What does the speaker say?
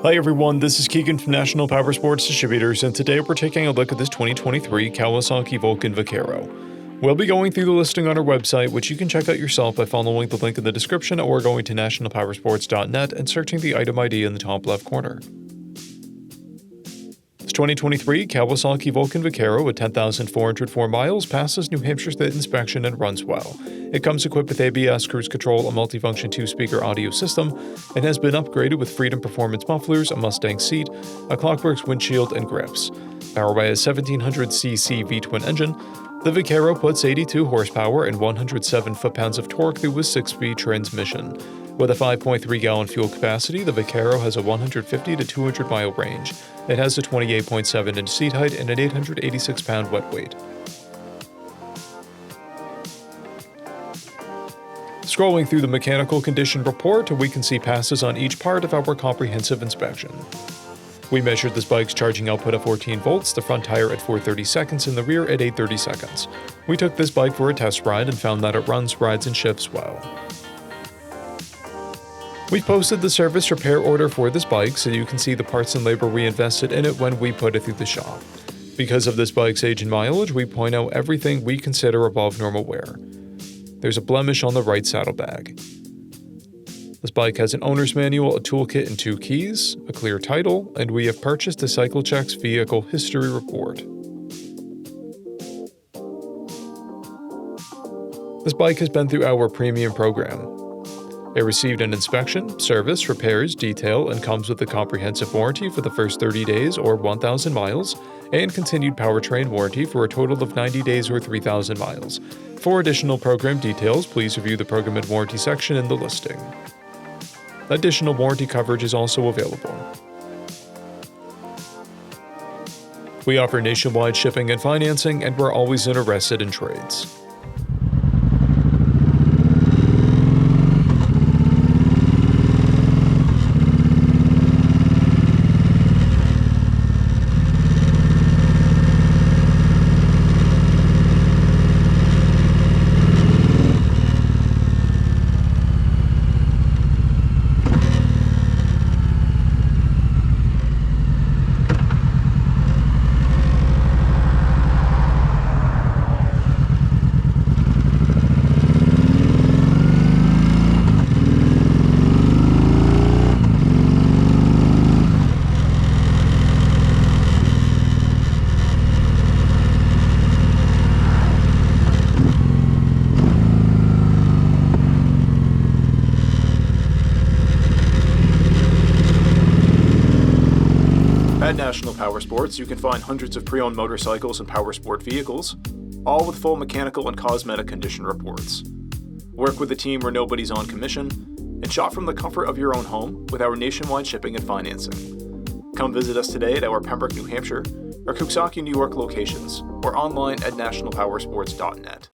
Hi everyone, this is Keegan from National Powersports Distributors, and today we're taking a look at this 2023 Kawasaki VULCAN VAQUERO. We'll be going through the listing on our website, which you can check out yourself by following the link in the description or going to nationalpowersports.net and searching the item ID in the top left corner. This 2023 Kawasaki VULCAN VAQUERO with 10,404 miles passes New Hampshire State inspection and runs well. It comes equipped with ABS, cruise control, a multifunction 2-speaker audio system, and has been upgraded with Freedom Performance mufflers, a Mustang seat, a Clockworks windshield, and grips. Powered by a 1700cc V-twin engine, the VAQUERO puts 82 horsepower and 107 foot-pounds of torque through a 6-speed transmission. With a 5.3-gallon fuel capacity, the VAQUERO has a 150 to 200-mile range. It has a 28.7-inch seat height and an 886-pound wet weight. Scrolling through the mechanical condition report, we can see passes on each part of our comprehensive inspection. We measured this bike's charging output at 14 volts, the front tire at 430 seconds, and the rear at 830 seconds. We took this bike for a test ride and found that it runs, rides, and shifts well. We've posted the service repair order for this bike so you can see the parts and labor we invested in it when we put it through the shop. Because of this bike's age and mileage, we point out everything we consider above normal wear. There's a blemish on the right saddlebag. This bike has an owner's manual, a toolkit, and 2 keys, a clear title, and we have purchased a CycleCheck's vehicle history report. This bike has been through our premium program. It received an inspection, service, repairs, detail, and comes with a comprehensive warranty for the first 30 days or 1,000 miles, and continued powertrain warranty for a total of 90 days or 3,000 miles. For additional program details, please review the program and warranty section in the listing. Additional warranty coverage is also available. We offer nationwide shipping and financing, and we're always interested in trades. At National Powersports, you can find hundreds of pre-owned motorcycles and powersport vehicles, all with full mechanical and cosmetic condition reports. Work with a team where nobody's on commission, and shop from the comfort of your own home with our nationwide shipping and financing. Come visit us today at our Pembroke, New Hampshire, or KAWASAKI, New York locations, or online at nationalpowersports.net.